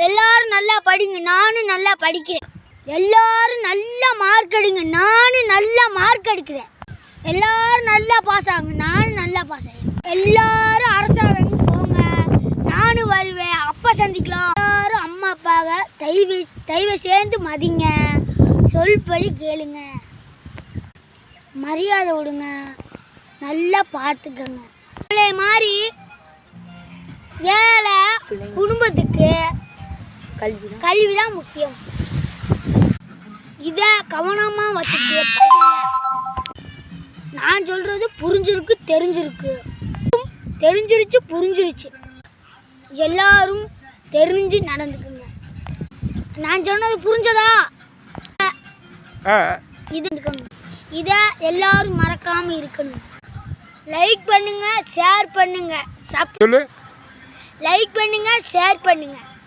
எல்லாரும் நல்லா படிங்க, நானும் நல்லா படிக்கிறேன். எல்லாரும் நல்லா மார்க் எடுங்க, நானும் நல்லா மார்க் எடுக்கிறேன். எல்லாரும் நல்லா பாஸ் ஆகுங்க, நானும் நல்லா பாஸ் ஆகிறேன். எல்லாரும் அரசாங்கம் போங்க, நானும் வருவேன். அப்போ சந்திக்கலாம். எல்லாரும் அம்மா அப்பாவை தயவு சேர்ந்து மதிங்க, சொல்படி கேளுங்க, மரியாதை விடுங்க, நல்லா பார்த்துக்கங்க. பிள்ளை மாதிரி ஏழை குடும்பத்துக்கு கல்வி தான் முக்கியம். இதை கவனமாக வச்சுட்டு நான் சொல்கிறது புரிஞ்சிருக்கு, தெரிஞ்சிருச்சு, புரிஞ்சிருச்சு. எல்லாரும் தெரிஞ்சு நடந்துக்குங்க. நான் சொன்னது புரிஞ்சதா? இதை எல்லாரும் மறக்காமல் இருக்கணும். லைக் பண்ணுங்க, ஷேர் பண்ணுங்க. லைக் பண்ணுங்க, ஷேர் பண்ணுங்க.